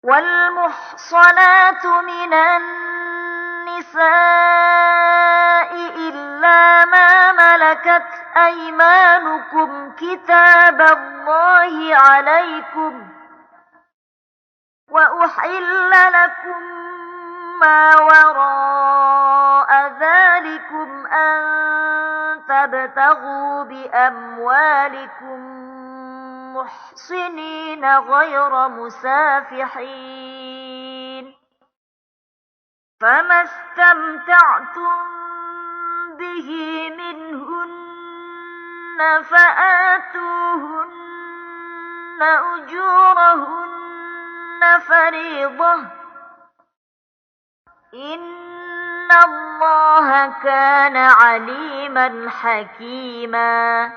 والمحصنات من النساء إلا ما ملكت أيمانكم كتاب الله عليكم، وأحل لكم ما وراء ذلكم أن تبتغوا بأموالكم محصنين غير مسافحين، فما استمتعتم به منهن فآتوهن أجورهن فريضة، إن الله كان عليما حكيما.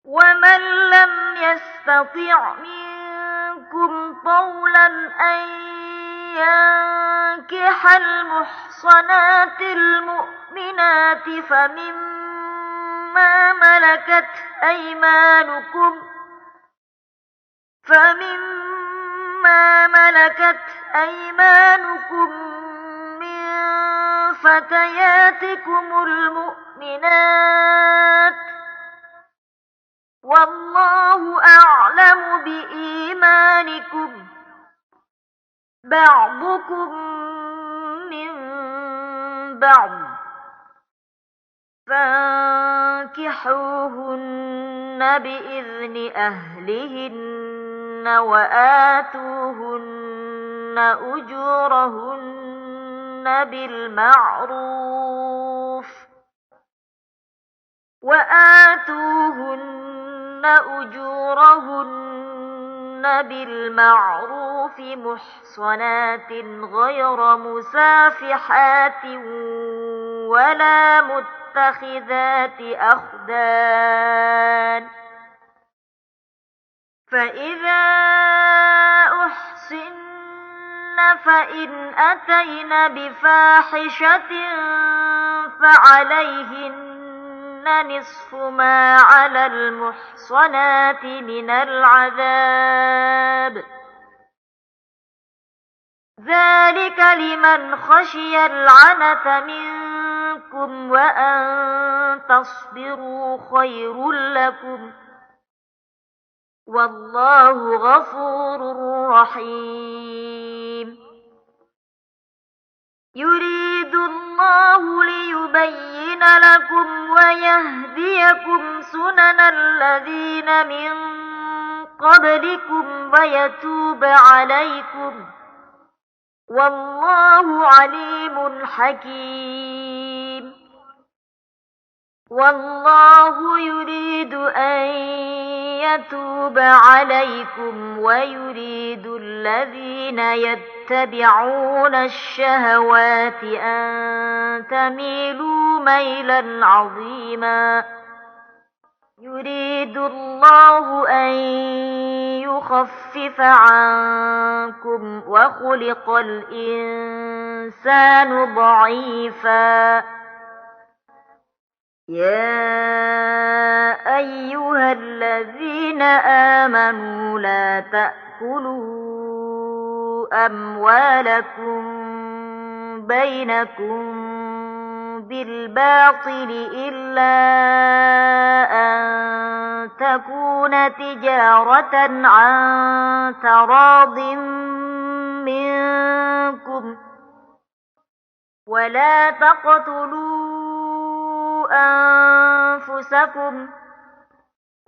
ومن لم يستطع منكم طولا أن ينكح المحصنات المؤمنات فمما ملكت أيمانكم من فتياتكم المؤمنات، والله أعلم بإيمانكم، بعضكم من بعض، فانكحوهن بإذن أهلهن وآتوهن أجورهن بالمعروف محصنات غير مسافحات ولا متخذات أخدان، فإذا أحصن فإن أتين بفاحشة فعليهن نصف ما على المحصنات من العذاب، ذلك لمن خشي العنة منكم، وأن تصبروا خير لكم، والله غفور رحيم. يريد الله ليبين لكم ويهديكم سنن الذين من قبلكم ويتوب عليكم، والله عليم حكيم. والله يريد أن يتوب عليكم ويريد الذين يتبعون الشهوات أن تميلوا ميلا عظيما. يريد الله أن يخفف عنكم وخلق الإنسان ضعيفا. يا أيها الذين آمنوا لا تأكلوا أموالكم بينكم بالباطل إلا أن تكون تجارة عن تراض منكم، ولا تقتلوا أنفسكم،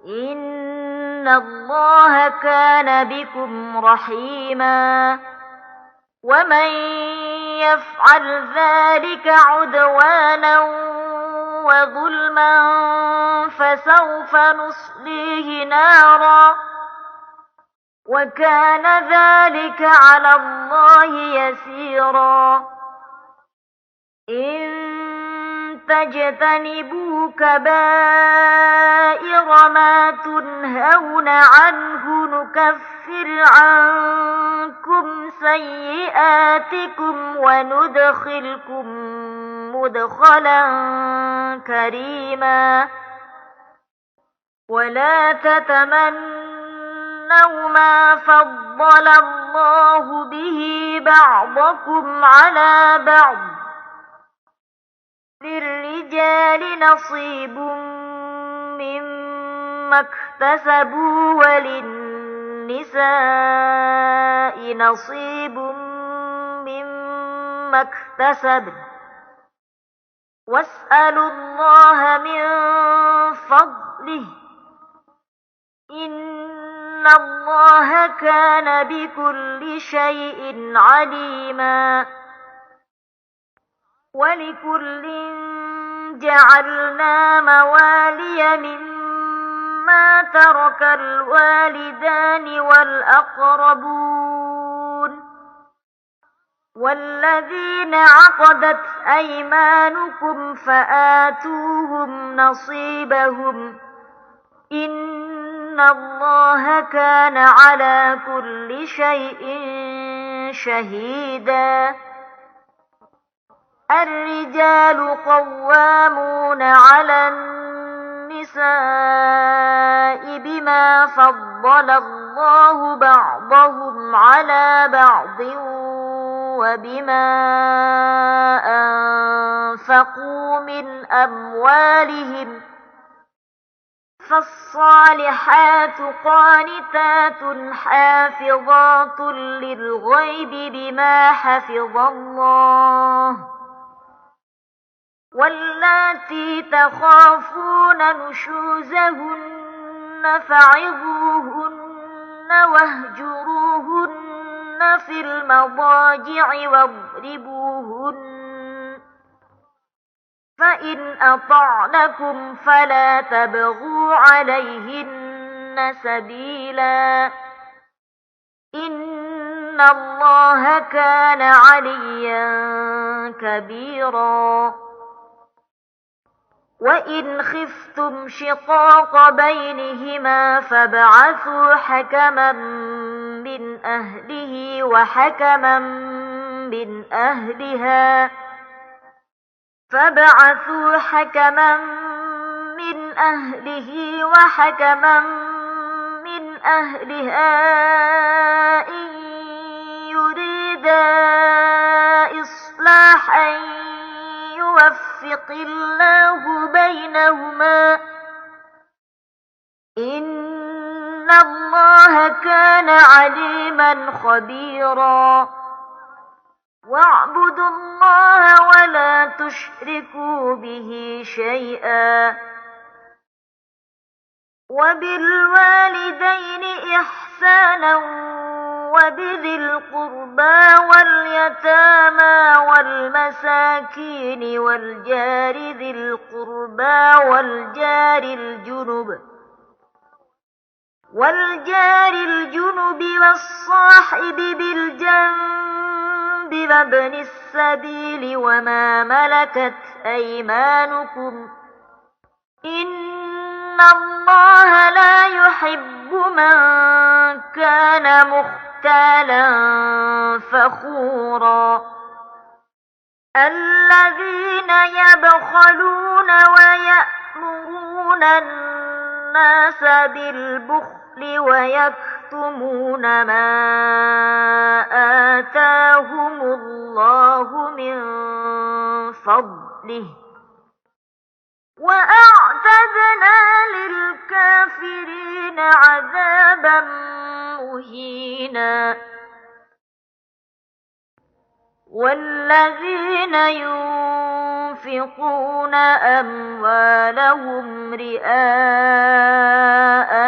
إن الله كان بكم رحيما. ومن يفعل ذلك عدوانا وظلما فسوف نصليه نارا، وكان ذلك على الله يسيرا. إن تجتنبوا كبائر ما تنهون عنه نكفر عنكم سيئاتكم وندخلكم مدخلا كريما. ولا تتمنوا ما فضل الله به بعضكم على بعض للرجال نصيب مما اكتسبوا وللنساء نصيب مما اكتسبن واسألوا الله من فضله إن الله كان بكل شيء عليما ولكل جعلنا موالي مما ترك الوالدان والأقربون والذين عقدت أيمانكم فآتوهم نصيبهم إن الله كان على كل شيء شهيدا الرجال قوامون على النساء بما فضل الله بعضهم على بعض وبما أنفقوا من أموالهم فالصالحات قانتات حافظات للغيب بما حفظ الله واللاتي تخافون نشوزهن فعظوهن واهجروهن في المضاجع واضربوهن فإن أطعنكم فلا تبغوا عليهن سبيلا إن الله كان عليا كبيرا وإن خفتم شقاق بينهما فابعثوا حكما من أهله وحكما من أهلها إن يريدا إصلاحا يوفق الله بينهما إن الله كان عليما خبيرا واعبدوا الله ولا تشركوا به شيئا وبالوالدين إحسانا وبذي القربى واليتامى والمساكين والجار ذي القربى والجار الجنب والصاحب بالجنب وابن السبيل وما ملكت أيمانكم إن الله لا يحب من كان مختالا فخورا الذين يبخلون ويأمرون الناس بالبخل ويكتمون ما آتاهم الله من فضله وأعتدنا للكافرين عذابا مهينا والذين ينفقون أموالهم رئاء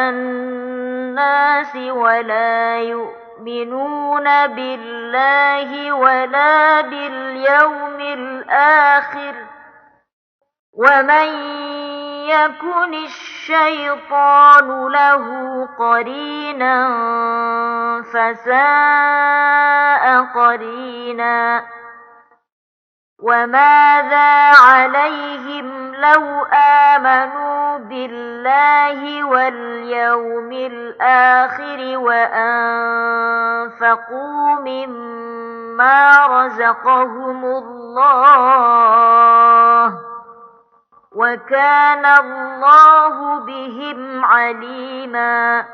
الناس ولا يؤمنون بالله ولا باليوم الآخر ومن يكن الشيطان له قرينا فساء قرينا وماذا عليهم لو آمنوا بالله واليوم الآخر وأنفقوا مما رزقهم الله وكان الله بهم عليما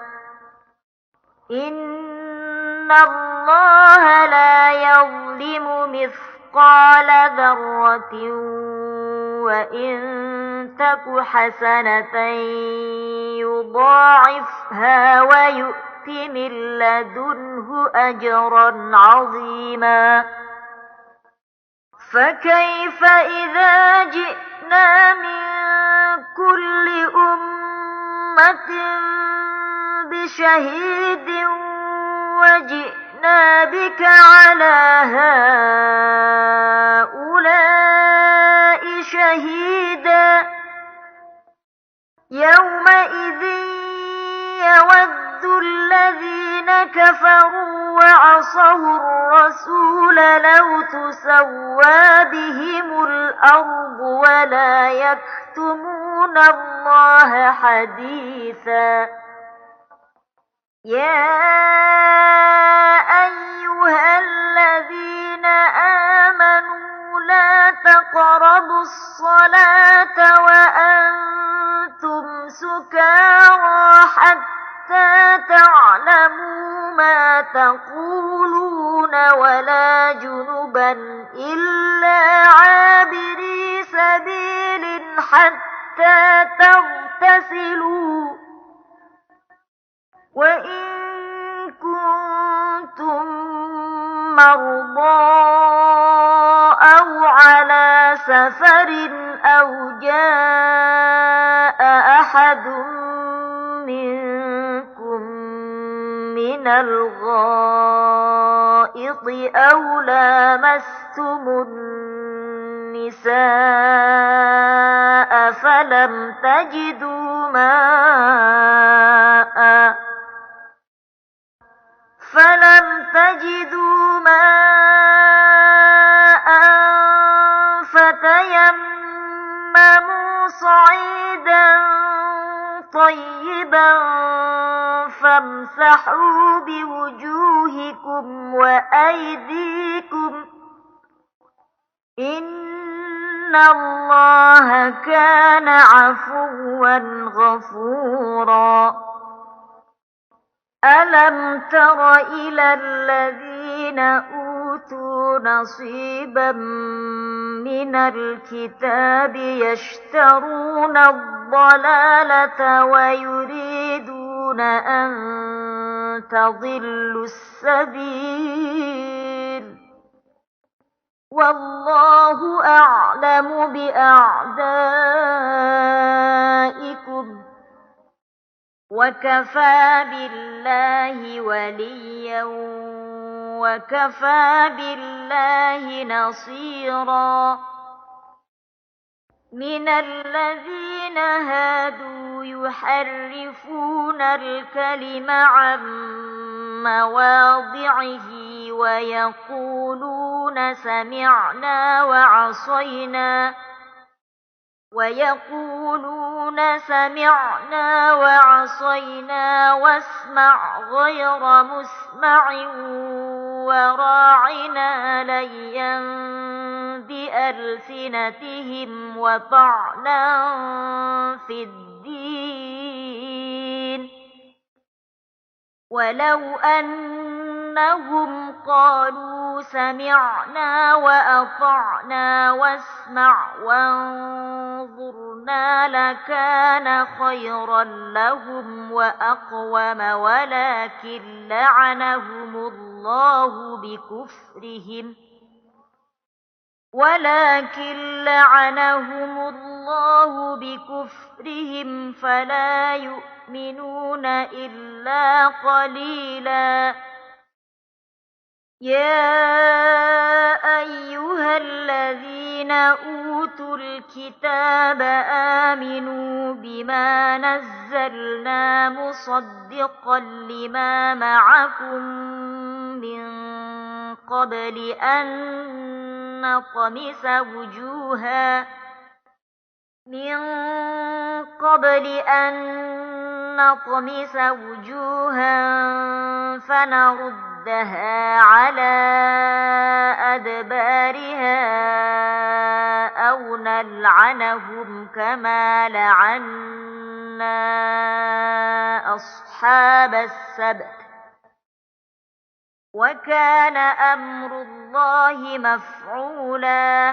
إن الله لا يظلم مثقال ذرة وإن تك حسنة يضاعفها ويؤت من لدنه أجرا عظيما فكيف إذا جئنا من كل أمة بشهيد وجئنا بك على هؤلاء شهيدا يومئذ يود الذين كفروا وعصوا الرسول لو تسوى بهم الأرض ولا يكتمون الله حديثا يا أيها الذين آمنوا لا تقربوا الصلاة وأنتم سكارى حتى تعلموا ما تقولون ولا جنبا إلا عابري سبيل حتى تغتسلوا وإن كنتم مرضى أو على سفر أو جاء أحد منكم من الغائط أو لامستم النساء فلم تجدوا ماء فتيمموا صعيدا طيبا فامسحوا بوجوهكم وأيديكم إن الله كان عفوا غفورا ألم تر إلى الذين أوتوا نصيبا من الكتاب يشترون الضلالة ويريدون أن تضلوا السبيل والله أعلم بأعدائكم وكفى بالله وليا وكفى بالله نصيرا من الذين هادوا يحرفون الكلم عن مواضعه ويقولون سمعنا وعصينا واسمع غير مسمع وراعنا ليا بألسنتهم وطعنا في الدين ولو أنهم قالوا سمعنا وأطعنا واسمع وانظرنا لكان خيرا لهم وأقوم ولكن لعنهم الله بكفرهم فلا يؤمنون إلا قليلا يا أيها الذين أوتوا الكتاب آمنوا بما نزلنا مصدقا لما معكم من قبل أن نطمس وجوها فنردها على أدبارها أو نلعنهم كما لعنا أصحاب السبت وكان أمر الله مفعولا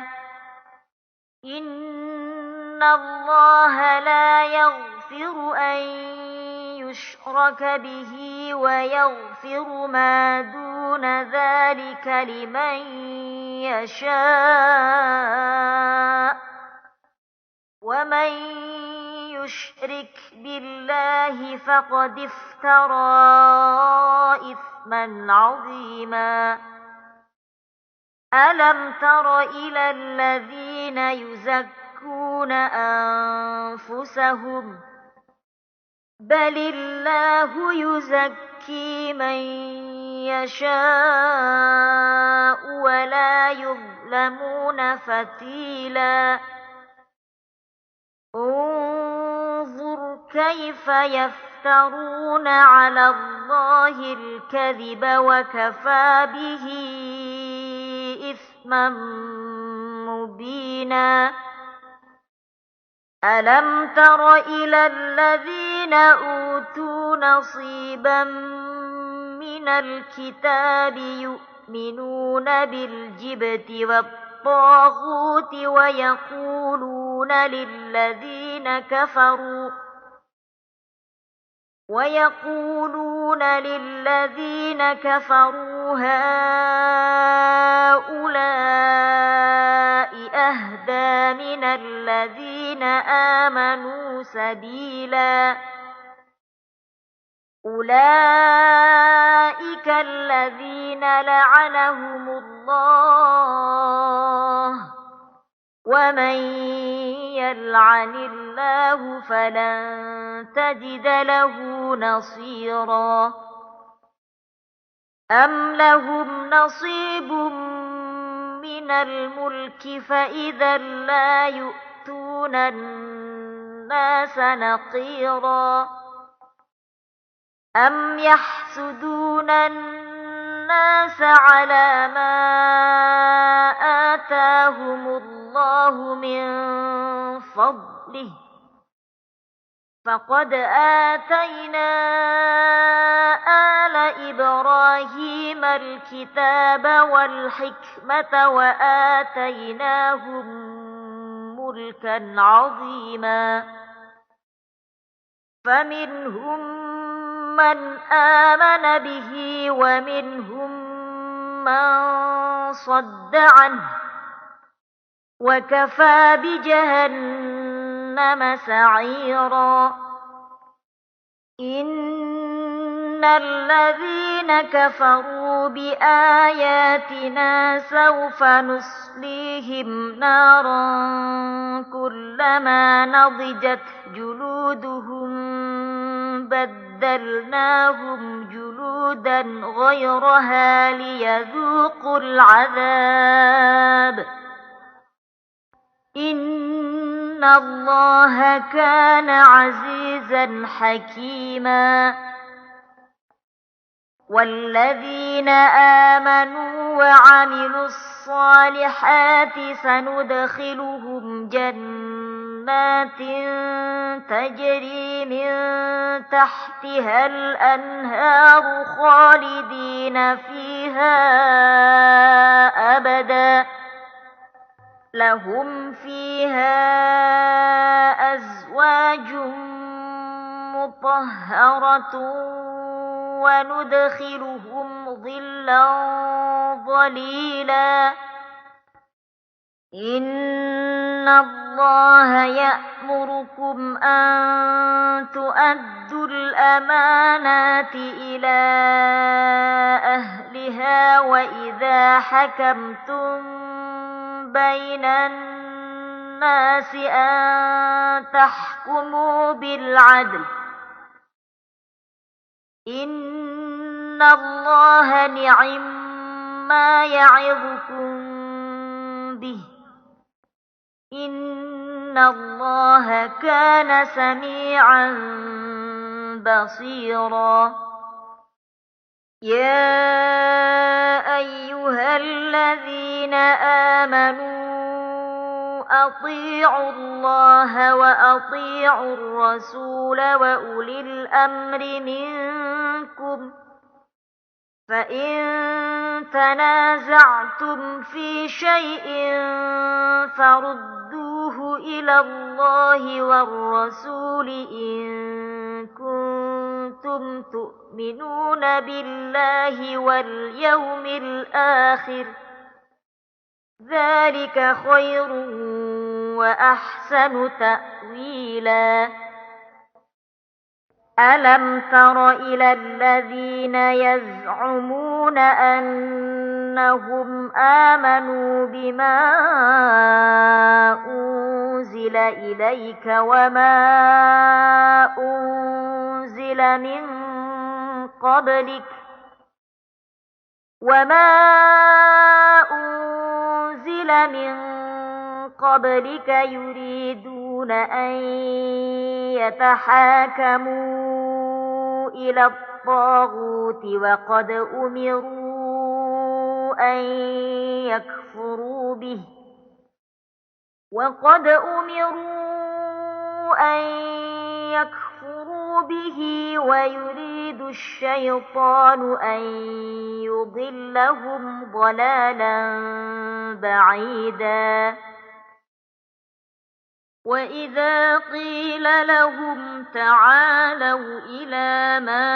إن الله لا يغفر أن يشرك به ويغفر ما دون ذلك لمن يشاء ومن يشرك بالله فقد افترى إثما عظيما ألم تر إلى الذين يزكون أنفسهم بل الله يزكي من يشاء ولا يظلمون فتيلا انظر كيف يفترون على الله الكذب وكفى به إثما مبينا ألم تر إلى الذين أوتوا نصيبا من الكتاب يؤمنون بالجبت والطاغوت ويقولون للذين كفروا هؤلاء أهدى من الذين آمنوا سبيلا أولئك الذين لعنهم الله ومن يلعن الله فلن تجد له نصيرا أم لهم نصيب من الملك فإذا لا يؤتون الناس نقيرا أم يحسدون الناس على ما آتاهم الله من فضله فقد آتينا آل إبراهيم الكتاب والحكمة وآتيناهم ملكا عظيما فمنهم من آمن به ومنهم من صد عنه وكفى بجهنم سعيرا إن الذين كفروا بآياتنا سوف نصليهم نارا كلما نضجت جلودهم بدلناهم جلودا غيرها ليذوقوا العذاب إن الله كان عزيزا حكيما والذين آمنوا وعملوا الصالحات سندخلهم جنات تجري من تحتها الأنهار خالدين فيها أبدا لهم فيها أزواج مطهرة وندخلهم ظلا ظليلا إن الله يأمركم أن تؤدوا الأمانات إلى أهلها وإذا حكمتم بين الناس أن تحكموا بالعدل إن الله نعم ما يعظكم به إن الله كان سميعا بصيرا يا أيها الذين آمنوا أطيعوا الله وأطيعوا الرسول وأولي الأمر منكم فإن تنازعتم في شيء فردوه إلى الله والرسول إن كنتم تؤمنون بالله واليوم الآخر، ذلك خير وأحسن تأويلا. ألم تر إلى الذين يزعمون أنهم آمنوا بما أنزل إليك وما أنزل من قبلك يريدون أن يتحاكموا إلى الطاغوت وقد أمروا أن يكفروا به ويريد الشيطان أن يضلهم ضلالا بعيدا. وإذا قيل لهم تعالوا إلى ما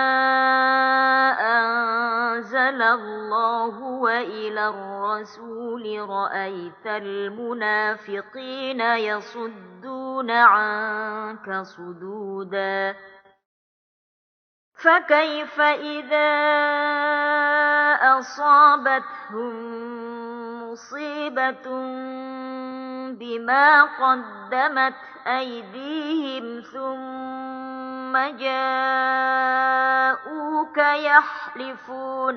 أنزل الله وإلى الرسول رأيت المنافقين يصدون عنك صدودا. فكيف إذا أصابتهم مصيبة بما قدمت أيديهم ثم جاءوك يحلفون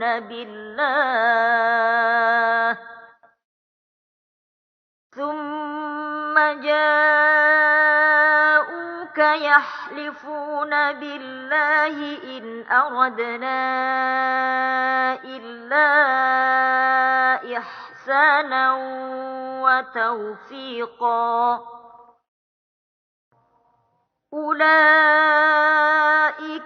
بالله إن أردنا إلا إحسانا وتوفيقا. أولئك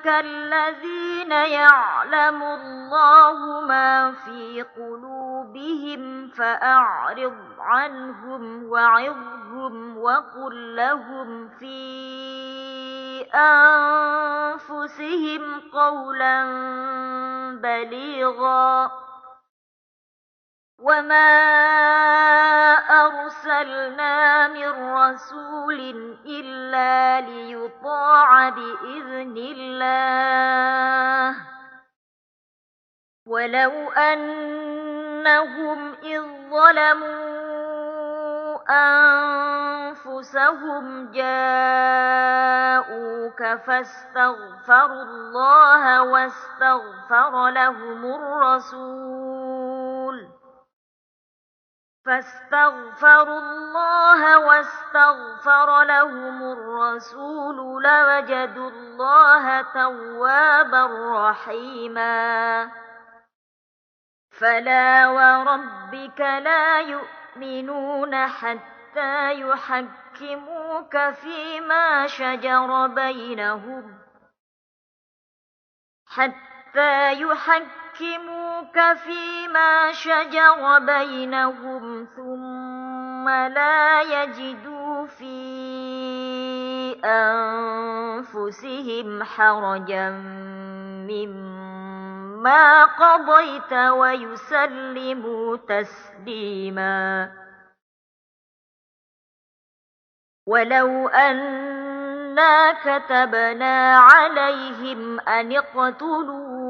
الذين يعلم الله ما في قلوبهم فأعرض عنهم وعظهم وقل لهم في أنفسهم قولا بليغا. وما أرسلنا من رسول إلا ليطاع بإذن الله، ولو أنهم إذ ظلموا أنفسهم جاءوك فاستغفروا الله واستغفر لهم الرسول لوجدوا الله توابا رحيما. فلا وربك لا يؤمنون حتى يحكموك فيما شجر بينهم ثم لا يجدوا في أنفسهم حرجا مما قضيت ويسلموا تسليما. ولو أنا كتبنا عليهم أن اقتلوا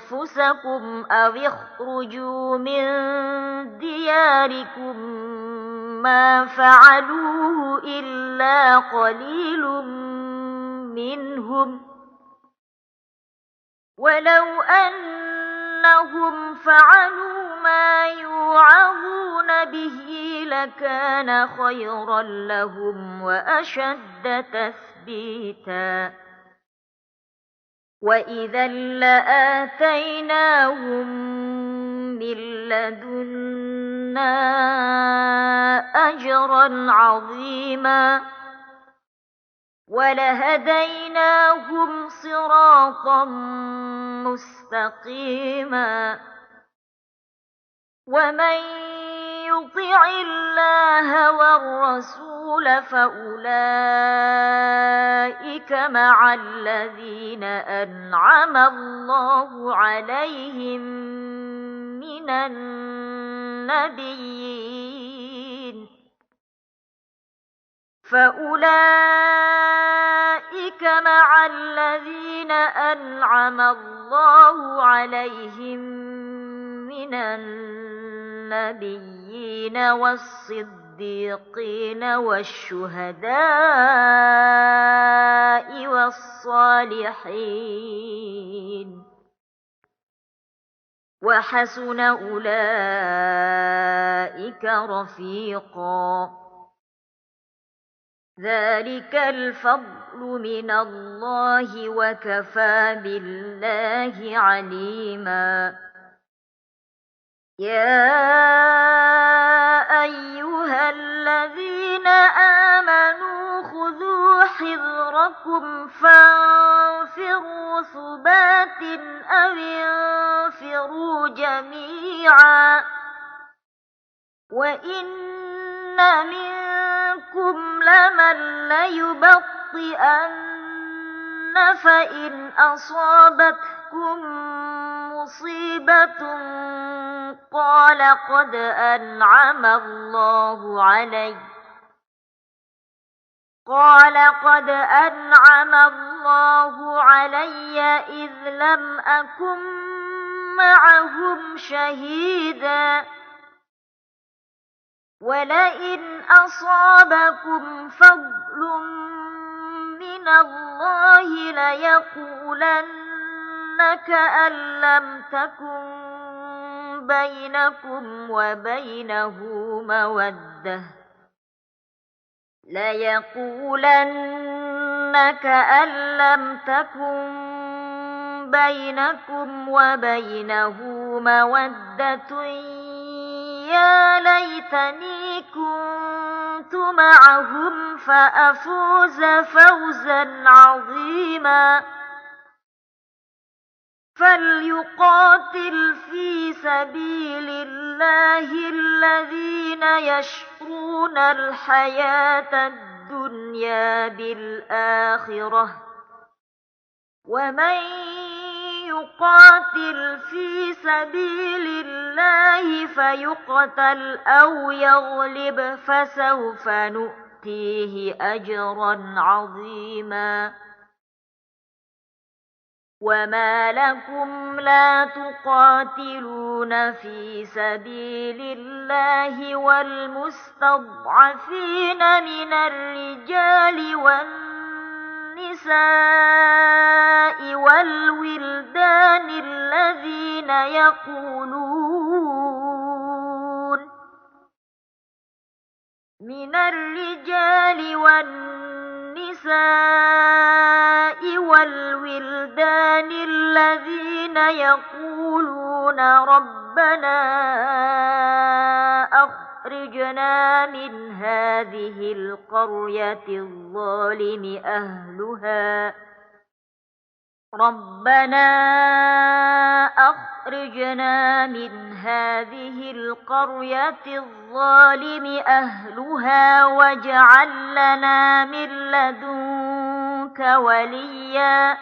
أنفسكم أو اخرجوا من دياركم ما فعلوه إلا قليل منهم، ولو أنهم فعلوا ما يوعظون به لكان خيرا لهم وأشد تثبيتا. وإذا لآتيناهم من لدنا أجرا عظيما. ولهديناهم صراطا مستقيما ومن يطع الله والرسول فأولئك مع الذين أنعم الله عليهم من النبيين والصديقين والشهداء والصالحين وحسن أولئك رفيقا ذلك الفضل من الله وكفى بالله عليما يا أيها الذين آمنوا خذوا حذركم فانفروا ثبات أو انفروا جميعا وإن منكم لمن ليبطئن فإن أصابتكم مصيبة قال قد أنعم الله علي إذ لم أكن معهم شهيدا ولئن أصابكم فضل من الله ليقولن كأن لم تكن بينكم وبينه مودة يا ليتني كنت معهم فأفوز فوزا عظيما فليقاتل في سبيل الله الذين يشرون الحياة الدنيا بالآخرة ومن يقاتل في سبيل الله فيقتل أو يغلب فسوف نؤتيه أجرا عظيما وما لكم لا تقاتلون في سبيل الله والمستضعفين من الرجال والنساء والولدان الذين يقولون ربنا أخرجنا من هذه القرية الظالم أهلها واجعل لنا من لدنك وليا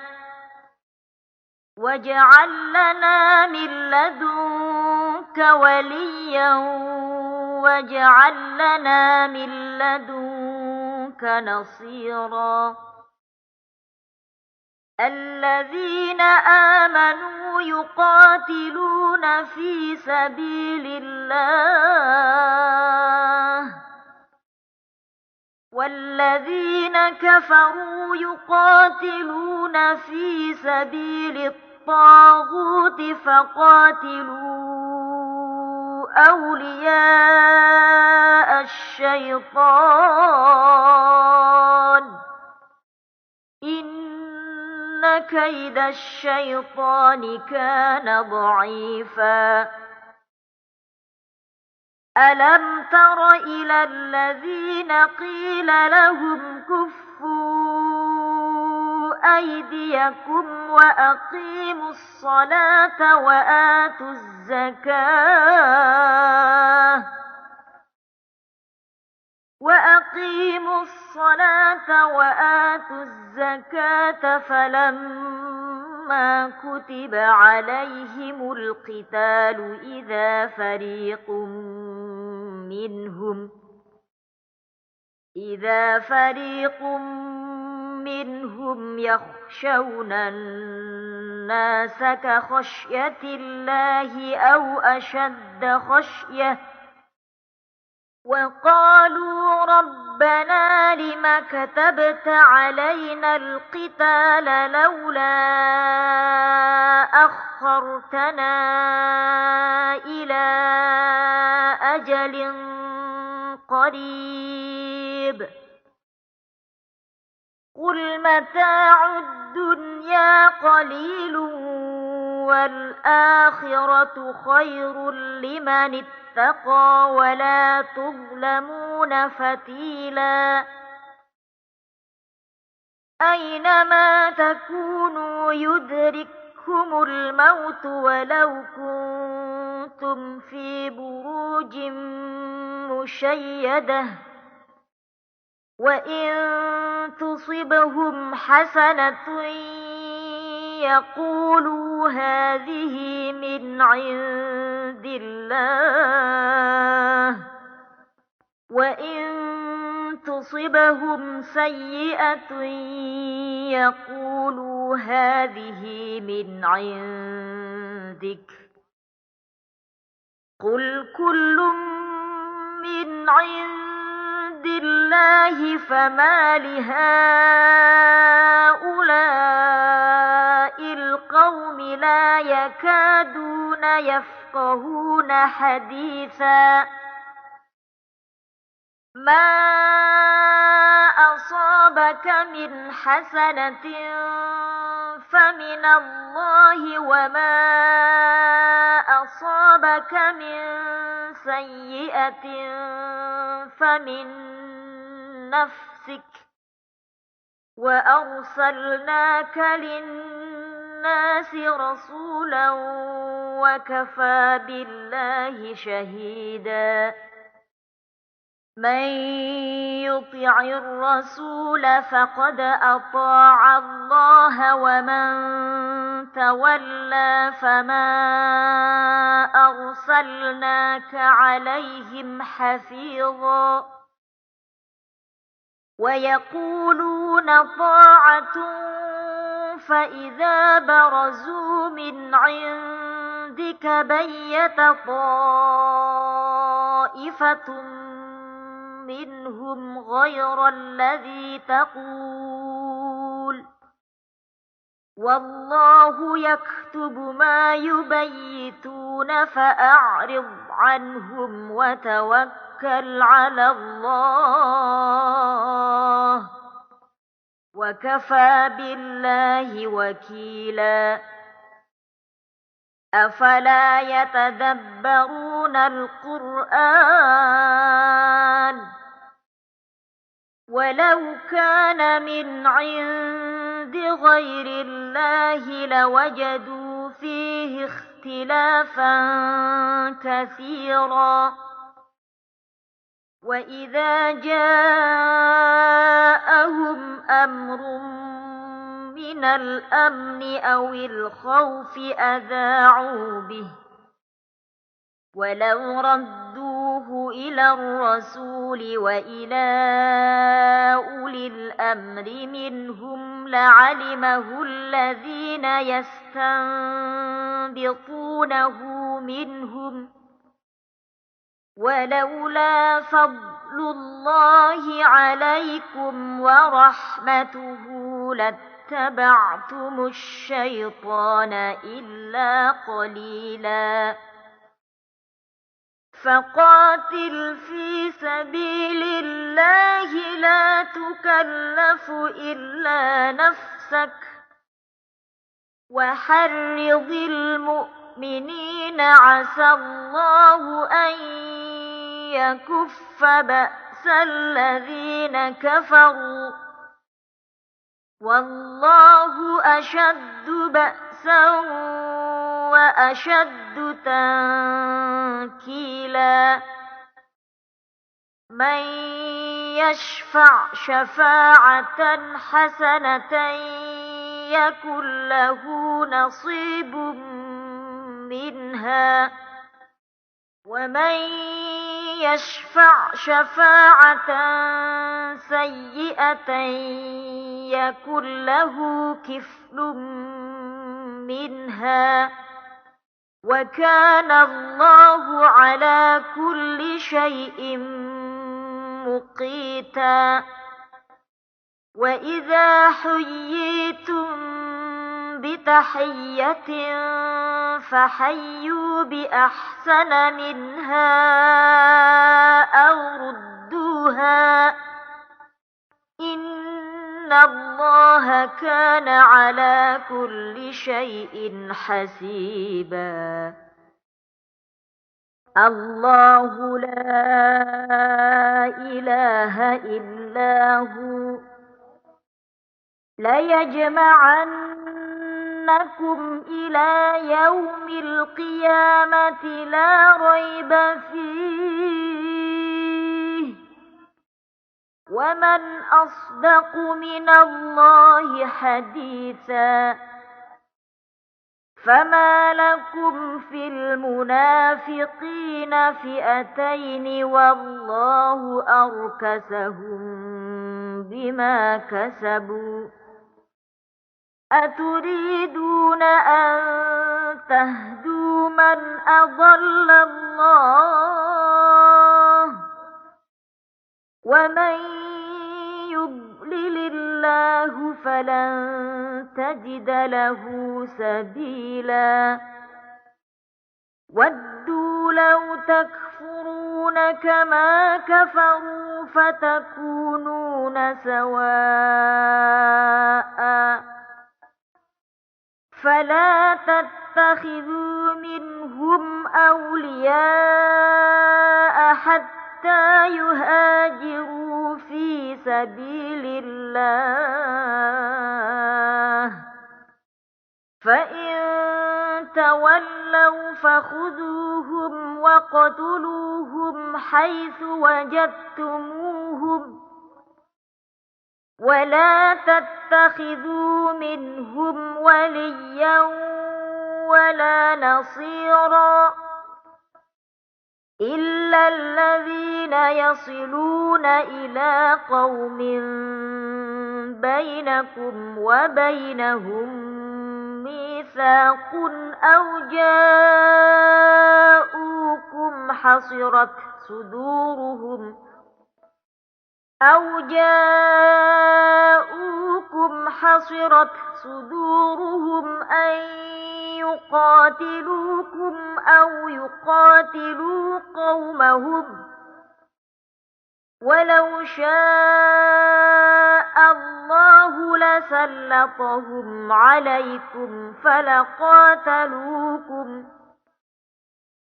واجعل لنا من لدنك نصيرا الذين آمنوا يقاتلون في سبيل الله والذين كفروا يقاتلون في سبيل الطاغوت فقاتلوا أولياء الشيطان إن كيد الشيطان كان ضعيفا ألم تر إلى الذين قيل لهم كفوا أيديكم وأقيموا الصلاة وآتوا الزكاة فلما كتب عليهم القتال إذا فريق منهم يخشون الناس كخشية الله أو أشد خشية وقالوا ربنا لم كتبت علينا القتال لولا أخرتنا إلى أجل قريب قل متاع الدنيا قليل والآخرة خير لمن اتقى ولا تظلمون فتيلا أينما تكونوا يدرككم الموت ولو كنتم في بروج مشيدة وإن تصبهم حسنة يقولوا هذه من عند الله وإن تصبهم سيئة يقولوا هذه من عندك قل كل من عند الله فما لهؤلاء القوم لا يكادون يفقهون حديثا ما أصابك من حسنة فمن الله وما أصابك من سيئة فمن نفسك وأرسلناك للناس رسولا وكفى بالله شهيدا من يطع الرسول فقد أطاع الله ومن تولى فما أرسلناك عليهم حفيظا ويقولون طاعة فإذا برزوا من عندك بيت طائفة منهم غير الذي تقول والله يكتب ما يبيتون فأعرض عنهم وتوكل على الله وكفى بالله وكيلا أفلا يتدبرون القرآن ولو كان من عند غير الله لوجدوا فيه اختلافا كثيرا وإذا جاءهم أمر من الأمن أو الخوف أذاعوا به ولو ردوه إلى الرسول وإلى أولي الأمر منهم لعلمه الذين يستنبطونه منهم ولولا فضل الله عليكم ورحمته لاتبعتم الشيطان إلا قليلا فقاتل في سبيل الله لا تكلف إلا نفسك وحرض المؤمنين عسى الله أن يكف بأس الذين كفروا والله أشد بأسا وأشد تنكيلا من يشفع شفاعة حسنة يكن له نصيب منها ومن يشفع شفاعة سيئة يكن له كفل منها وكان الله على كل شيء مقيتا وإذا حييتم بتحية فحيوا بأحسن منها أو ردوها إن الله كان على كل شيء حسيبا الله لا إله إلا هو ليجمعنكم إلى يوم القيامة لا ريب فيه ومن أصدق من الله حديثا فما لكم في المنافقين فئتين والله أركسهم بما كسبوا أتريدون أن تهدوا من أضل الله ومن يضلل الله فلن تجد له سبيلا ودوا لو تكفرون كما كفروا فتكونون سواء فلا تتخذوا منهم أولياء حتى يهاجروا في سبيل الله فإن تولوا فخذوهم وقتلوهم حيث وجدتموهم ولا تتخذوا منهم وليا ولا نصيرا إلا الذين يصلون إلى قوم بينكم وبينهم ميثاق أو جاءوكم حصرت صدورهم أن يقاتلوكم أو يقاتلوا قومهم ولو شاء الله لسلطهم عليكم فلقاتلوكم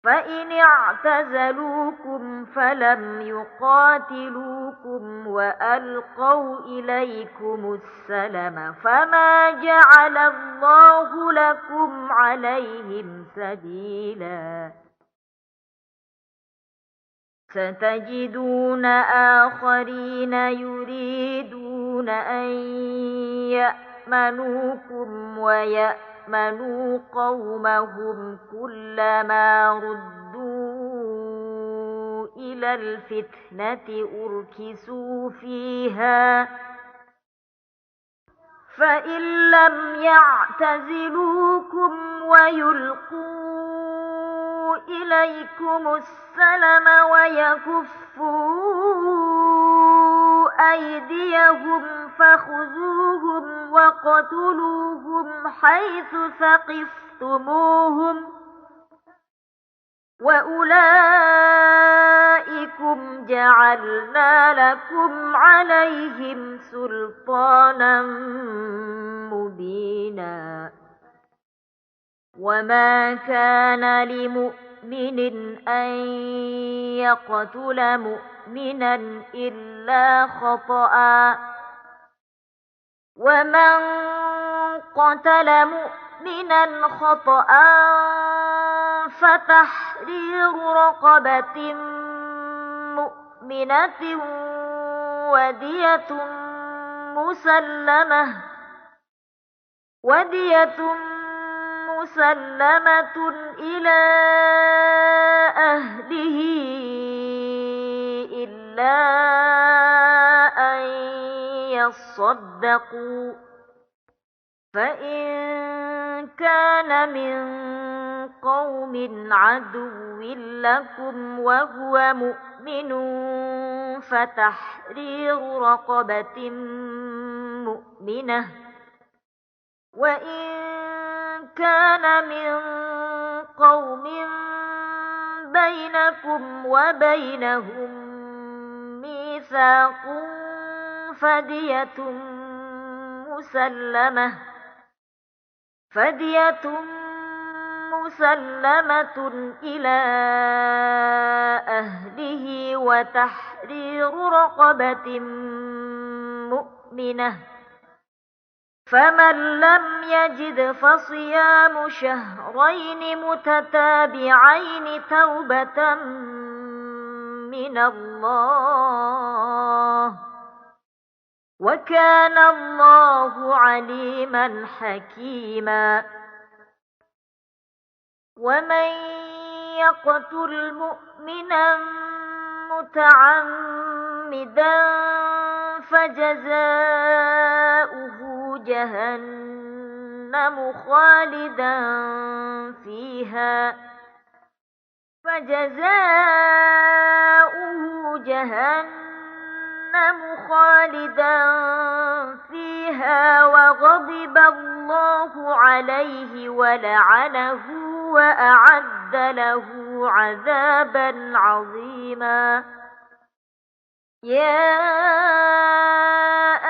فإن اعتزلوكم فلم يقاتلوكم وألقوا إليكم السلم فما جعل الله لكم عليهم سبيلا ستجدون آخرين يريدون أن يأمنوكم ويأمنوا قومهم كلما ردوا إلى الفتنة أركسوا فيها فإن لم يعتزلوكم ويلقوا إليكم السلم ويكفوا أيديهم فخذوهم وقتلوهم حيث ثقفتموهم وأولئكم جعلنا لكم عليهم سلطانا مبينا وما كان لمؤمن أن يقتل مؤمنا إلا خطأ ومن قتل مؤمنا خطأ فتحرير رقبة مؤمنة ودية مسلمة إلى أهله إلا أن يصدقوا، فإن كان من قوم عدو لكم وهو مؤمن فتحرير رقبة مؤمنة، وإن كان من قوم بينكم وبينهم ميثاق فدية مسلمة إلى أهله وتحرير رقبة مؤمنة، فمن لم يجد فصيام شهرين متتابعين توبة من الله، وكان الله عليما حكيما. ومن يقتل مؤمنا متعمدا فجزاؤه جهنم خالدا فيها وغضب الله عليه ولعنه وأعد له عذابا عظيما. يا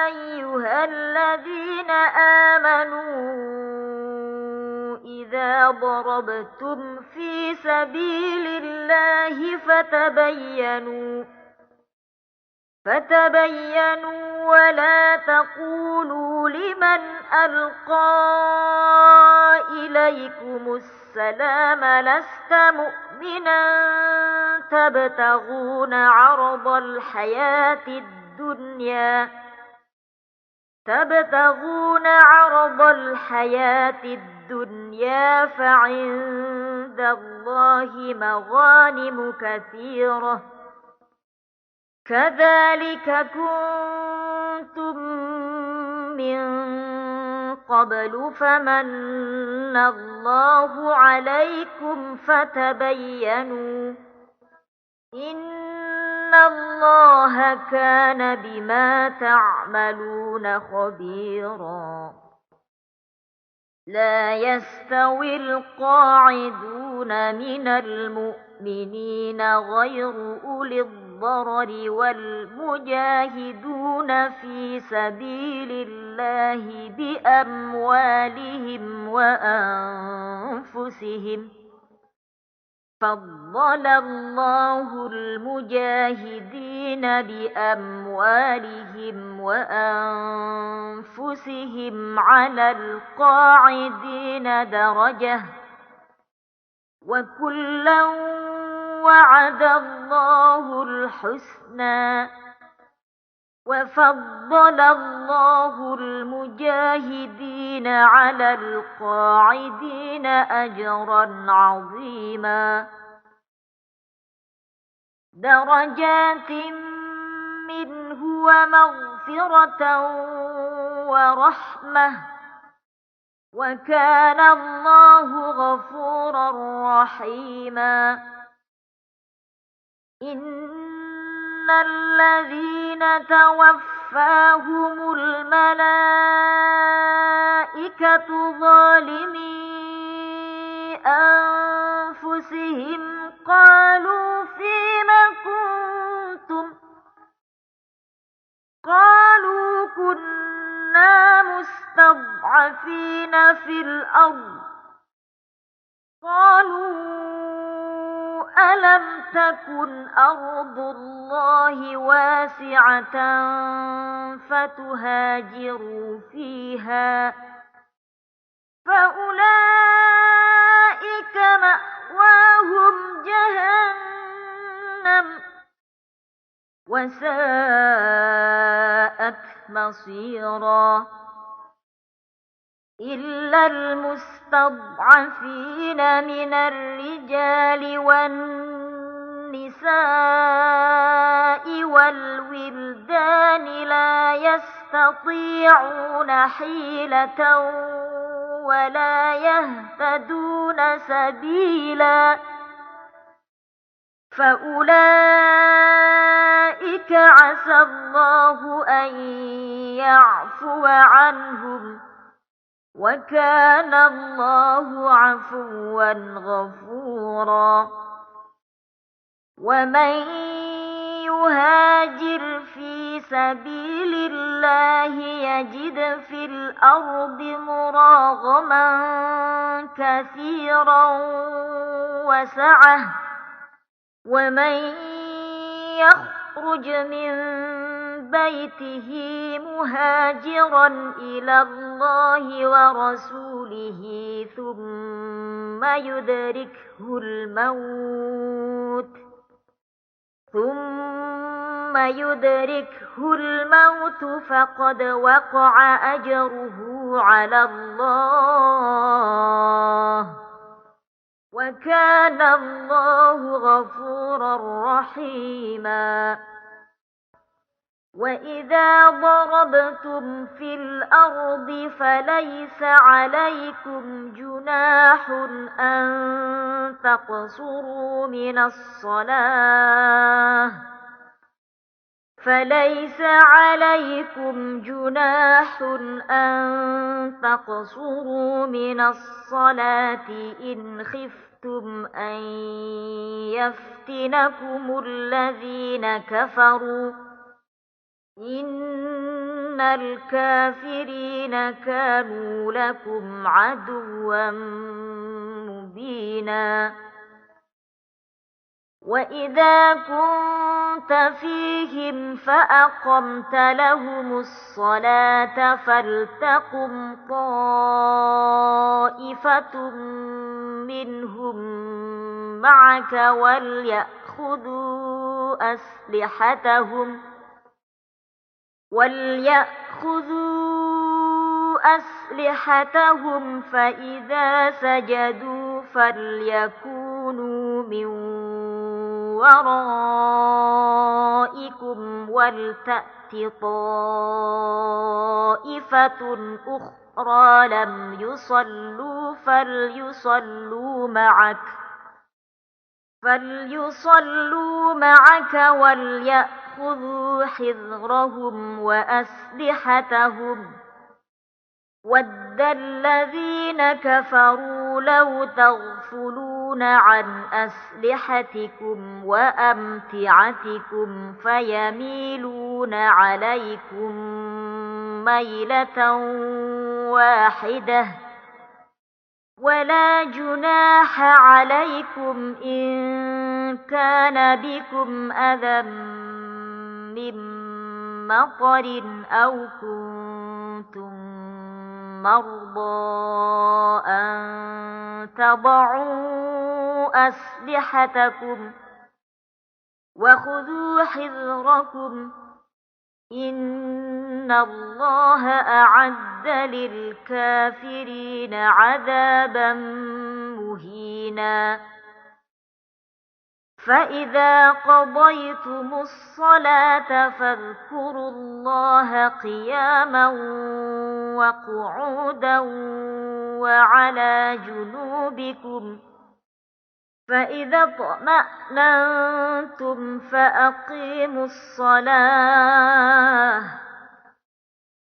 أيها الذين آمنوا إذا ضربتم في سبيل الله فتبينوا ولا تقولوا لمن ألقى إليكم السلام لست مؤمنا تبتغون عرض الحياة الدنيا فعند الله مغانم كثيرة، كذلك كنتم من قبل فمن الله عليكم فتبينوا، إن الله كان بما تعملون خبيرا. لا يستوي القاعدون من المؤمنين غير أولي الضرر والمجاهدون في سبيل الله بأموالهم وأنفسهم، فضل الله المجاهدين بأموالهم وأنفسهم على القاعدين درجة، وكلا وعد الله الحسنى، وفضل الله المجاهدين على القاعدين أجرا عظيما. درجات منه ومغفرة ورحمة، وكان الله غفورا رحيما. إن الذين توفاهم الملائكة ظالمي أنفسهم قالوا فيم كنتم، قالوا كنا مستضعفين في الأرض، قالوا ألم تكن أرض الله واسعة فتهاجروا فيها فأولئك مأواهم جهنم وساءت مصيرا إلا المستضعفين من الرجال والنساء والولدان لا يستطيعون حيلة ولا يهتدون سبيلا فأولئك عسى الله أن يعفو عنهم وكان الله عفوا غفورا ومن يهاجر في سبيل الله يجد في الأرض مراغما كثيرا وسعة ومن يخرج من بيته مهاجرا إلى الله ورسوله ثم يدركه الموت فقد وقع أجره على الله وكان الله غفورا رحيما وإذا ضربتم في الأرض فليس عليكم جناح أن تقصروا من الصلاة إن خفتم أن يفتنكم الذين كفروا إن الكافرين كانوا لكم عدوا مبينا وإذا كنت فيهم فأقمت لهم الصلاة فلتقم طائفة منهم معك وليأخذوا أسلحتهم فإذا سجدوا فليكونوا من ورائكم ولتأت طائفة أخرى لم يصلوا فليصلوا معك وليأخذوا حذرهم وأسلحتهم وَدَّ الَّذِينَ كَفَرُوا لَوْ تَغْفُلُونَ عَنْ أَسْلِحَتِكُمْ وَأَمْتِعَتِكُمْ فَيَمِيلُونَ عَلَيْكُمْ مَيْلَةً وَاحِدَةً وَلَا جُنَاحَ عَلَيْكُمْ إِن كَانَ بِكُمْ أَذًى مِّن مَّطَرٍ أَوْ كُنتُم مرضى أن تضعوا أسلحتكم وخذوا حذركم إن الله أعد للكافرين عذابا مهينا فإذا قضيتم الصلاة فاذكروا الله قياما وقعودا وعلى جنوبكم فإذا اطمأننتم فأقيموا الصلاة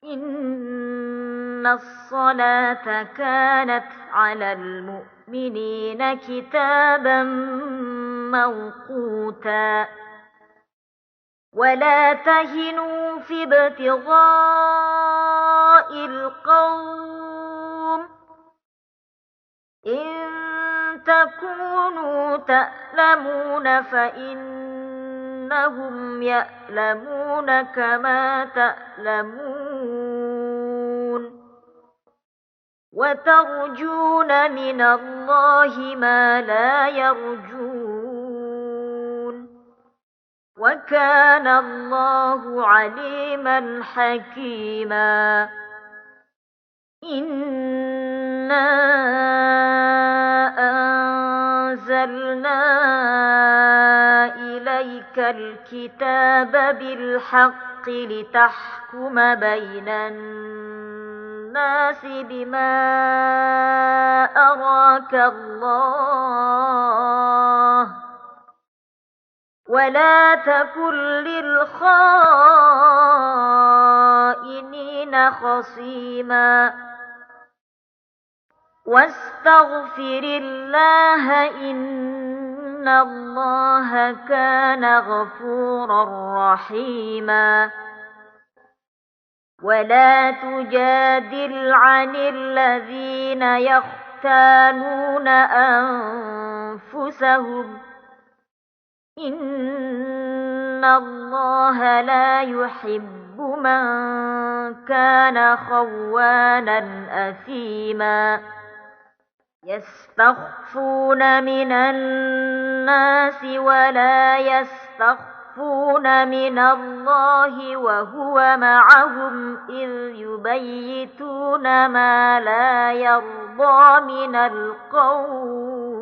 إن الصلاة كانت على المؤمنين كتابا موقوتا ولا تهنوا في ابتغاء القوم إن تكونوا تألمون فإنهم يألمون كما تألمون وترجون من الله ما لا يرجون وكان الله عليما حكيما إنا أنزلنا إليك الكتاب بالحق لتحكم بين الناس بما أراك الله ولا تكن للخائنين خصيما واستغفر الله إن الله كان غفورا رحيما ولا تجادل عن الذين يختانون أنفسهم إن الله لا يحب من كان خوانا أثيما يستخفون من الناس ولا يستخفون من الله وهو معهم إذ يبيتون ما لا يرضى من القول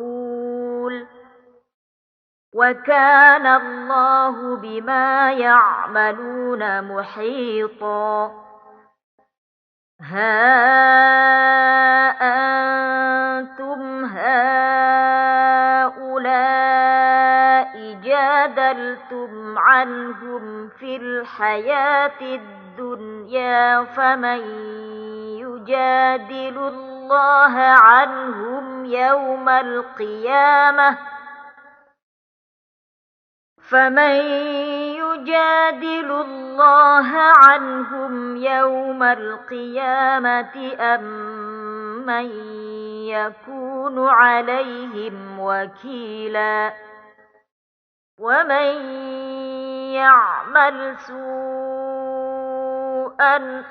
وكان الله بما يعملون محيطا ها أنتم هؤلاء جادلتم عنهم في الحياة الدنيا فمن يجادل الله عنهم يوم القيامة أم من يكون عليهم وكيلا ومن يعمل سوءا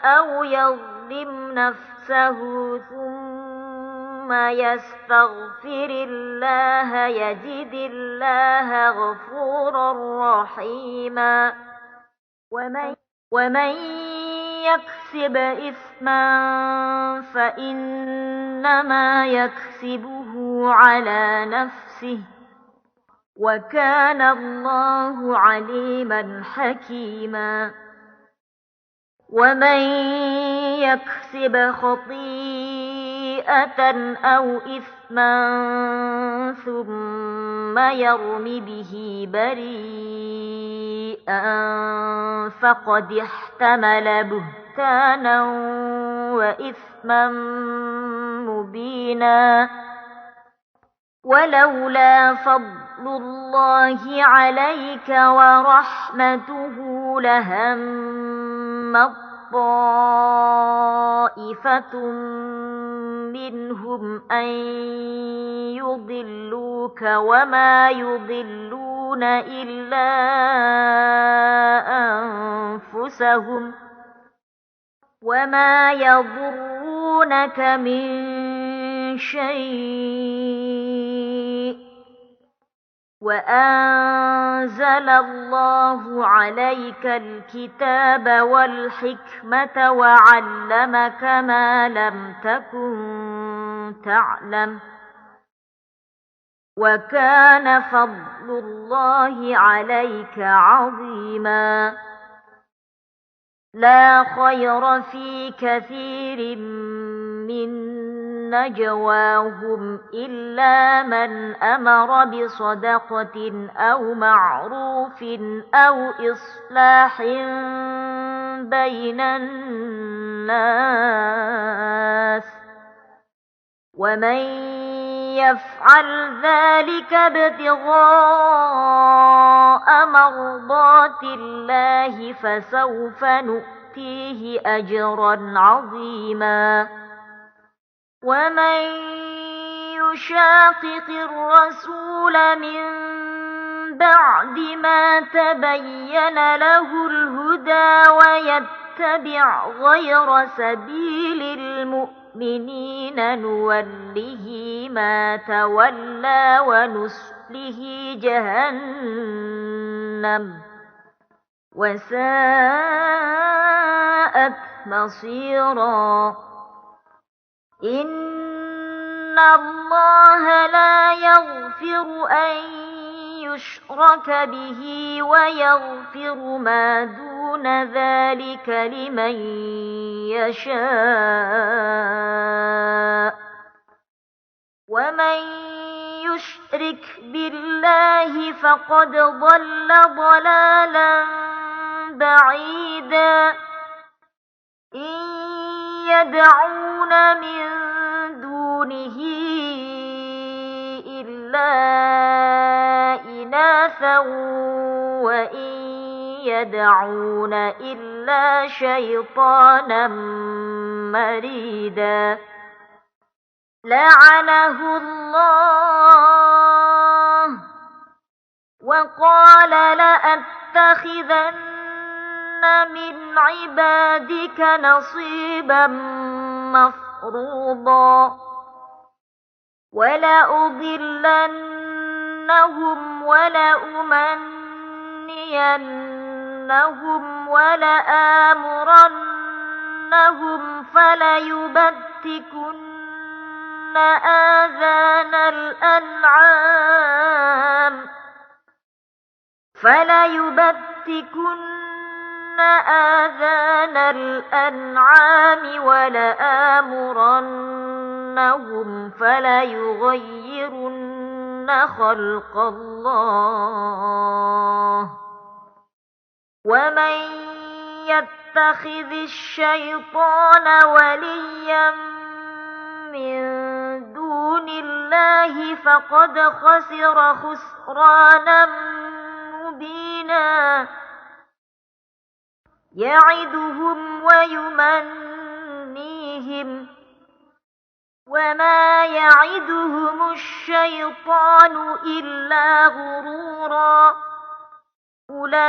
أو يظلم نفسه ثم يستغفر الله يجد الله غفورا رحيما ومن يكسب إثما فإنما يكسبه على نفسه وكان الله عليما حكيما ومن يكسب خطيئة أو إثما ثم يرم به بريئا فقد احتمل بهتانا وإثما مبينا ولولا فضل الله عليك ورحمته لهم طائفة منهم أن يضلوك وما يضلون إلا أنفسهم وما يضرونك من شيء وأنزل الله عليك الكتاب والحكمة وعلمك ما لم تكن تعلم وكان فضل الله عليك عظيما لا خير في كثير من نجواهم إلا من أمر بصدقة أو معروف أو إصلاح بين الناس ومن يفعل ذلك ابتغاء مرضات الله فسوف نؤتيه أجرا عظيما ومن يشاقق الرسول من بعد ما تبين له الهدى ويتبع غير سبيل المؤمنين نوله ما تولى ونصله جهنم وساءت مصيرا. إن الله لا يغفر أن يشرك به ويغفر ما دون ذلك لمن يشاء ومن يشرك بالله فقد ضل ضلالا بعيدا. إن يدعون من دونه إلا إناثا وإن يدعون إلا شيطانا مريدا. لعنه الله وقال لأتخذن من عبادك نصيبا مفروضا ولأضلنهم ولأمنينهم ولآمرنهم فليبتكن آذان الأنعام ولآمرنهم فليغيرن خلق الله. ومن يتخذ الشيطان وليا من دون الله فقد خسر خسرانا مبينا. يعدهم ويمنيهم وما يعدهم الشيطان إلا غرورا. أولئك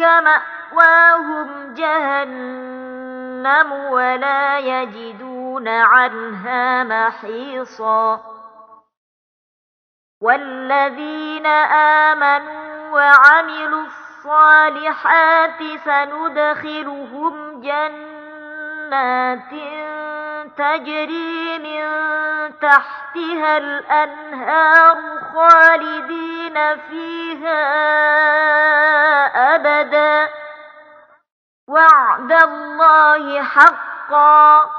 مأواهم جهنم ولا يجدون عنها محيصا. والذين آمنوا وعملوا الصالحات سندخلهم جنات تجري من تحتها الأنهار خالدين فيها أبدا وعد الله حقا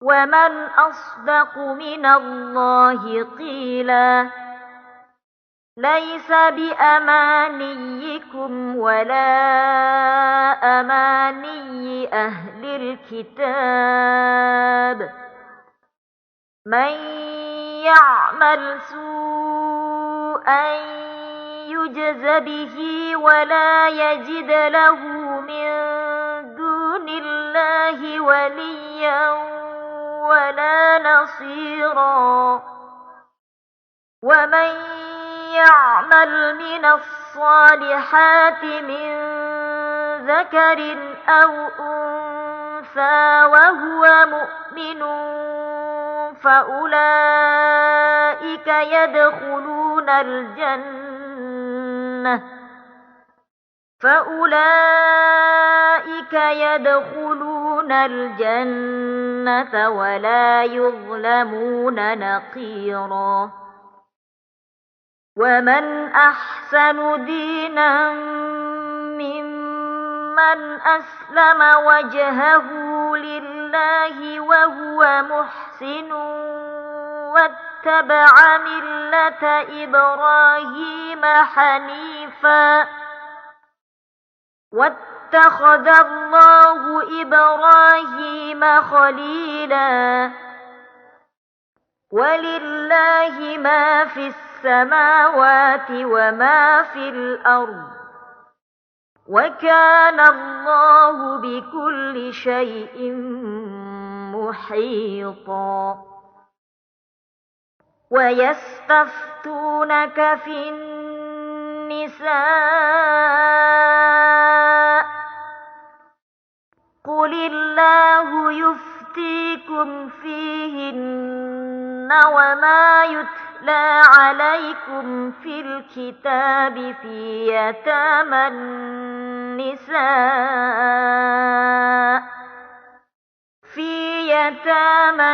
ومن أصدق من الله قيلا. ليس بأمانيكم ولا أماني أهل الكتاب. من يعمل سوءا يجز به ولا يجد له من دون الله وليا ولا نصيرا. ومن يعمل من الصالحات من ذكر أو أنثى وهو مؤمن فأولئك يدخلون الجنة ولا يظلمون نقيرا. ومن أحسن دينا ممن أسلم وجهه لله وهو محسن واتبع ملة إبراهيم حنيفا واتخذ الله إبراهيم خليلا. ولله ما في السماوات وما في الأرض وكان الله بكل شيء محيطا. ويستفتونك في النساء قل الله يفتيكم فيهن وما يتلى عليكم في الكتاب في يتامى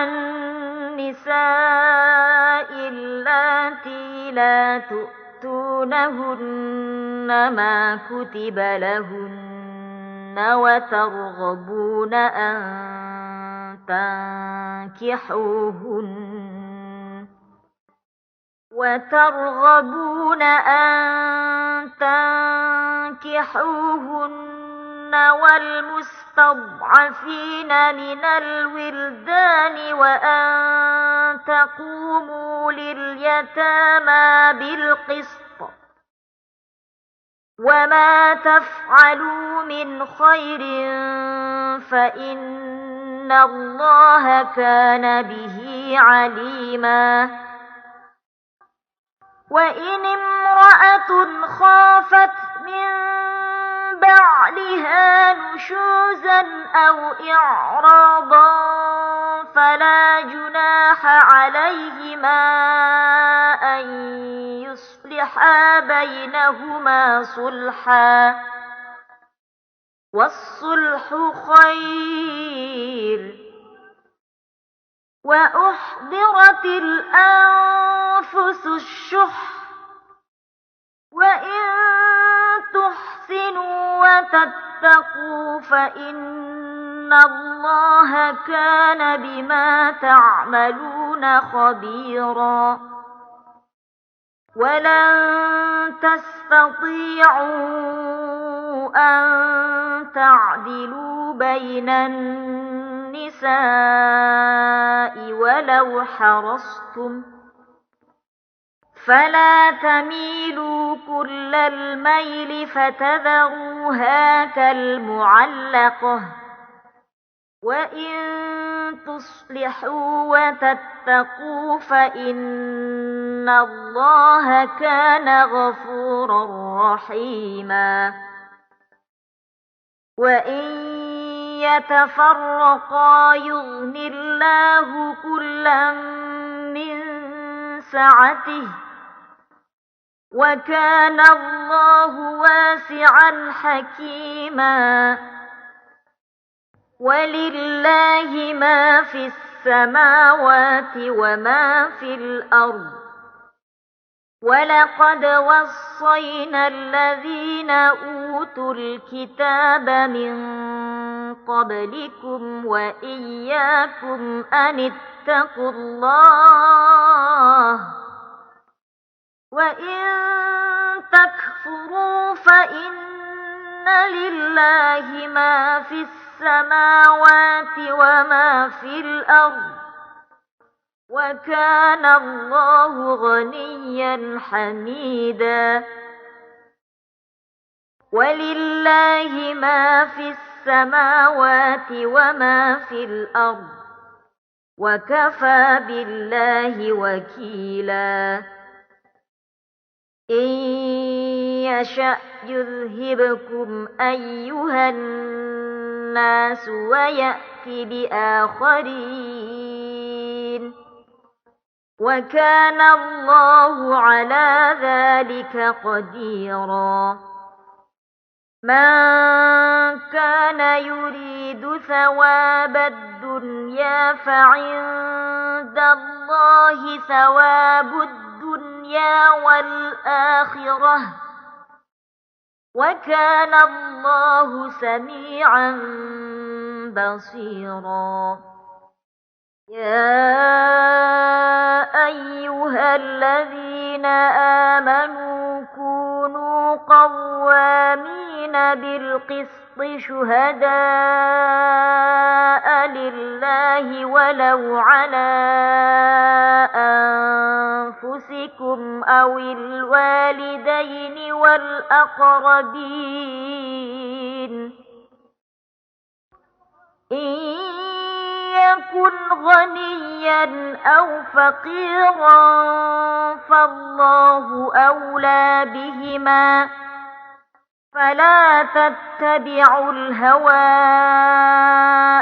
النساء اللاتي لا تؤتونهن ما كتب لهن وترغبون أن تنكحوهن والمستضعفين من الولدان وأن تقوموا لليتامى بالقسط وما تفعلوا من خير فإن الله كان به عليما وإن امرأة خافت من بعلها نشوزا أو إعراضا فلا جناح عليهما أن يصلحا بينهما صلحا والصلح خير وأحضرت الأنفس الشح وإن تحسنوا وتتقوا فإن الله كان بما تعملون خبيرا ولن تستطيعوا أن تعدلوا بين النساء ولو حرصتم فلا تميلوا كل الميل فتذروها كالمعلقة وإن تصلحوا وتتقوا فإن الله كان غفورا رحيما وإن يتفرقا يغن الله كلا من سعته وكان الله واسعا حكيما ولله ما في السماوات وما في الأرض ولقد وصينا الذين أوتوا الكتاب من قبلكم وإياكم أن اتقوا الله وإن تكفروا فإن لله ما في السماوات وما في الأرض وكان الله غنيا حميدا ولله ما في السماوات وما في الأرض وكفى بالله وكيلا إن يشأ يذهبكم أيها الناس ويأت بآخرين وكان الله على ذلك قديرا من كان يريد ثواب الدنيا فعند الله ثواب الدنيا والآخرة وكان الله سميعا بصيرا يا أيها الذين آمنوا كونوا قوامين بالقسط شهداء لله ولو على أنفسكم أو الوالدين والأقربين إن يكن غنيا أو فقيرا فالله أولى بهما فلا تتبعوا الهوى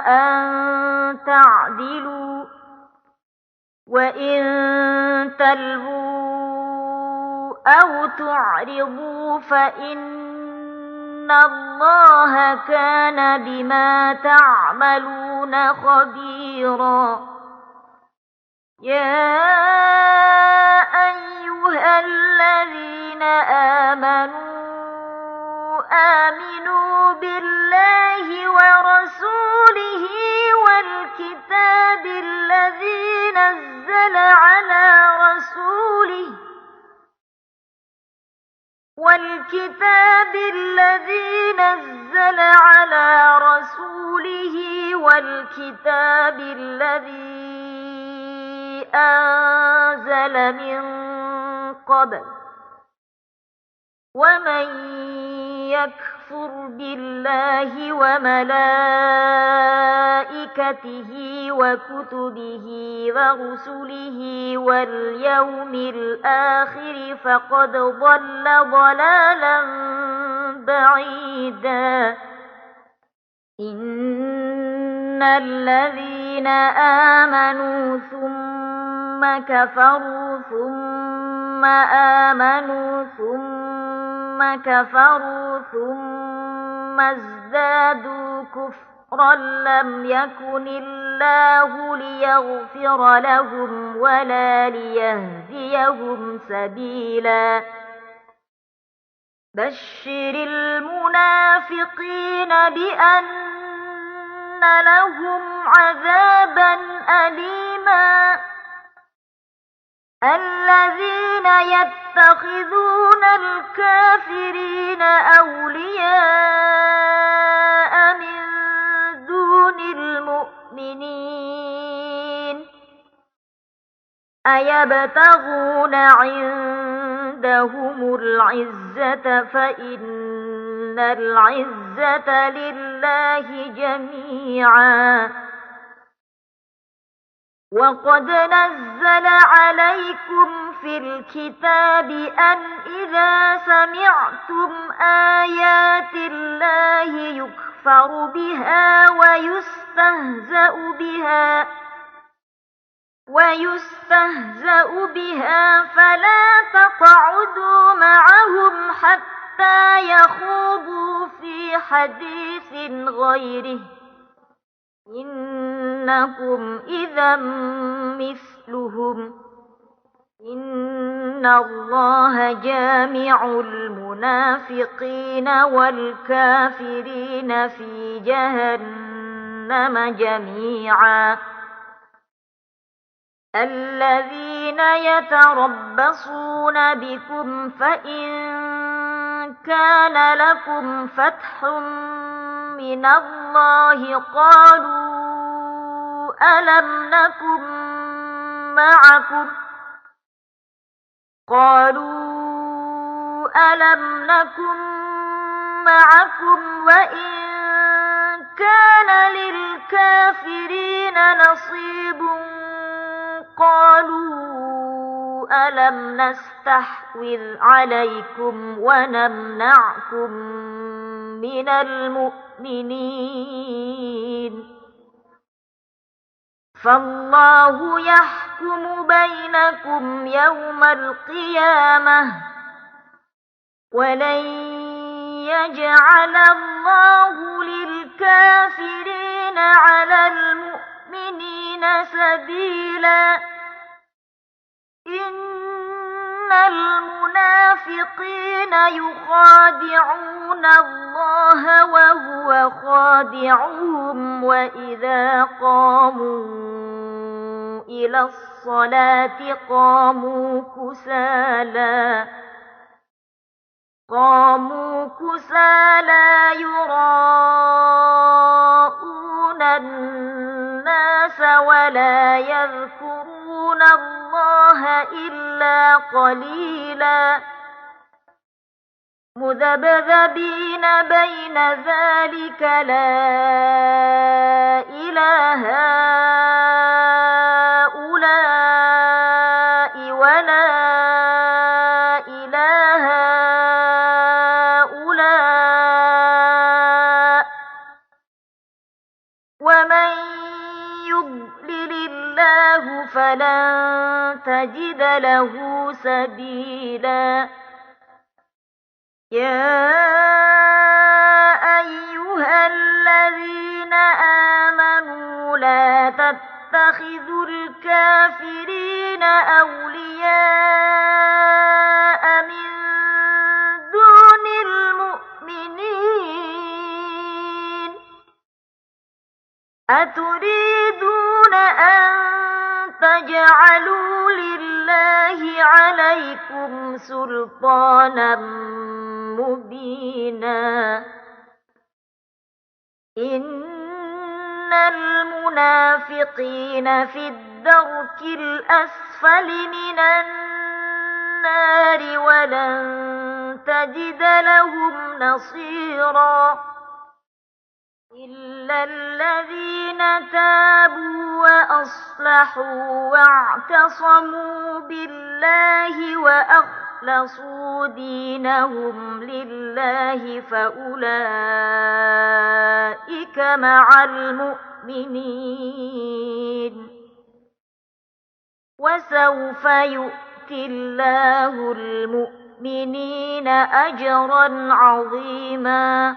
أن تعدلوا وإن تلووا أو تعرضوا فإن الله كان بما تعملون خبيرا يا أيها الذين آمنوا بالله ورسوله والكتاب الذي نزل على رسوله والكتاب الذي أنزل من قبل ومن يكفر بالله وملائكته وكتبه ورسله واليوم الآخر فقد ضل ضلالا بعيدا إن الذين آمنوا ثم كفروا ثم آمنوا ثم كفروا ثم ازدادوا كفرا لم يكن الله ليغفر لهم ولا ليهديهم سبيلا بشر المنافقين بأن لهم عذابا أليما الذين يتخذون الكافرين أولياء من دون المؤمنين أيبتغون عندهم العزة فإن العزة لله جميعا وقد نزل عليكم في الكتاب أن إذا سمعتم آيات الله يكفر بها ويستهزأ بها فلا تقعدوا معهم حتى يخوضوا في حديث غيره إنكم إذا مثلهم إن الله جامع المنافقين والكافرين في جهنم جميعا الذين يتربصون بكم فإن كان لكم فتح من الله قالوا ألم نكن معكم وإن كان للكافرين نصيب قالوا ألم نستحوذ عليكم ونمنعكم من المؤمنين فالله يحكم بينكم يوم القيامة ولن يجعل الله للكافرين على المؤمنين سبيلا إن المنافقين يخادعون الله وهو خادعهم وإذا قاموا إلى الصلاة قاموا كسالى يراءون الناس ولا يذكرون الله إلا قليلا مذبذبين بين ذلك لا إله هؤلاء ولا إله هؤلاء ومن يضلل الله فلن تجد له سبيلا يا أيها الذين آمنوا لا تتخذوا الكافرين أولياء من دون المؤمنين أتريدون أن تجعلوا لله عليكم سلطانا مبينا إن المنافقين في الدرك الأسفل من النار ولن تجد لهم نصيرا إلا الذين تابوا وأصلحوا واعتصموا بالله وأخلصوا دينهم لله فأولئك مع المؤمنين وسوف يؤتي الله المؤمنين أجرا عظيما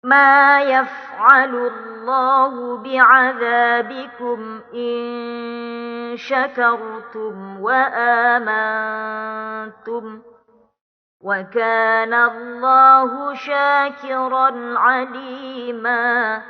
ما يفعل الله بعذابكم إن شكرتم وآمنتم وكان الله شاكرا عليما